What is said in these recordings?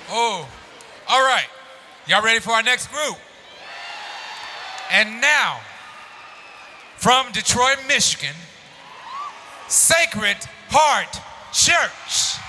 Oh, all right. Y'all ready for our next group? And now, from Detroit, Michigan, Sacred Heart Church.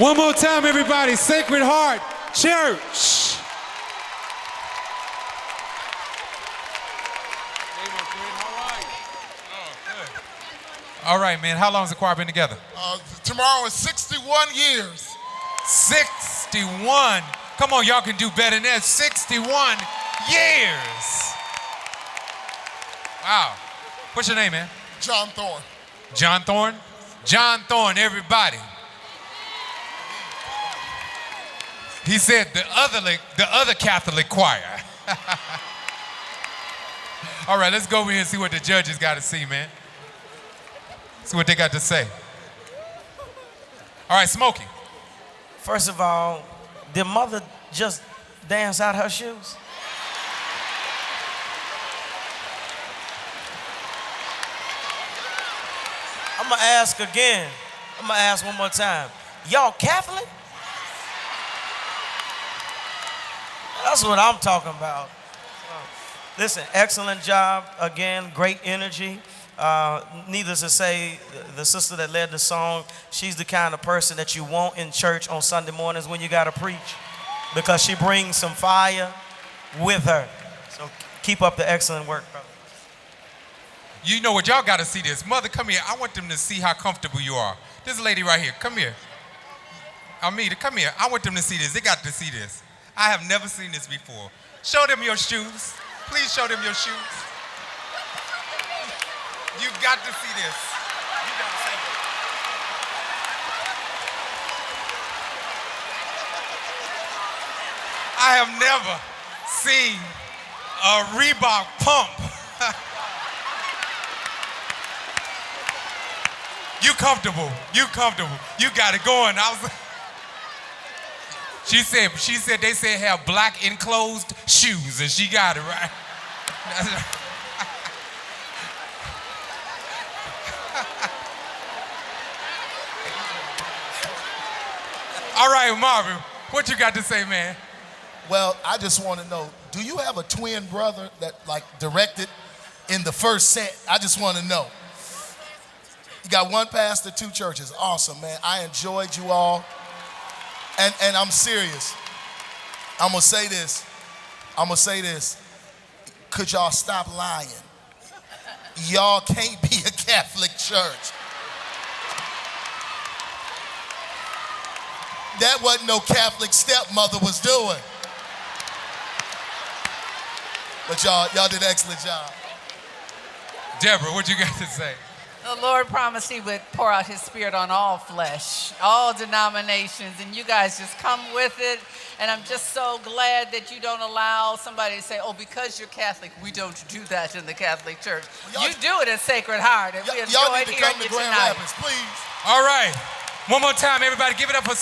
One more time, everybody. Sacred Heart Church. All right, man. How long has the choir been together? Tomorrow is 61 years. 61. Come on, y'all can do better than that. 61 years. Wow. What's your name, man? John Thorne. John Thorne? John Thorne, everybody. He said the other Catholic choir. All right, let's go over here and see what the judges got to see, man. See what they got to say. All right, Smokey. First of all, did mother just dance out her shoes? I'm gonna ask again. I'm gonna ask one more time. Y'all Catholic? That's what I'm talking about. Listen, excellent job. Again, great energy. Needless to say, the sister that led the song, she's the kind of person that you want in church on Sunday mornings when you got to preach, because she brings some fire with her. So keep up the excellent work, brother. You know what? Y'all got to see this. Mother, come here. I want them to see how comfortable you are. This lady right here, come here. Amita, come here. I want them to see this. They got to see this. I have never seen this before. Show them your shoes. Please show them your shoes. You've got to see this. You got to see it. I have never seen a Reebok pump. You comfortable. You comfortable. You got it going. She said they said have black enclosed shoes, and she got it right. All right, Marvin, what you got to say, man? Well, I just want to know, do you have a twin brother that directed in the first set? I just want to know. You got one pastor, 2 churches. Awesome, man. I enjoyed you all. And I'm serious. I'm going to say this. Could y'all stop lying? Y'all can't be a Catholic church. That wasn't no Catholic stepmother was doing. But y'all did an excellent job. Deborah, what you got to say? The Lord promised he would pour out his spirit on all flesh, all denominations, and you guys just come with it. And I'm just so glad that you don't allow somebody to say, oh, because you're Catholic, we don't do that in the Catholic Church. You do it at Sacred Heart, and we enjoy y'all need it to here come to Grand tonight. Rapids, please. All right. One more time, everybody. Give it up for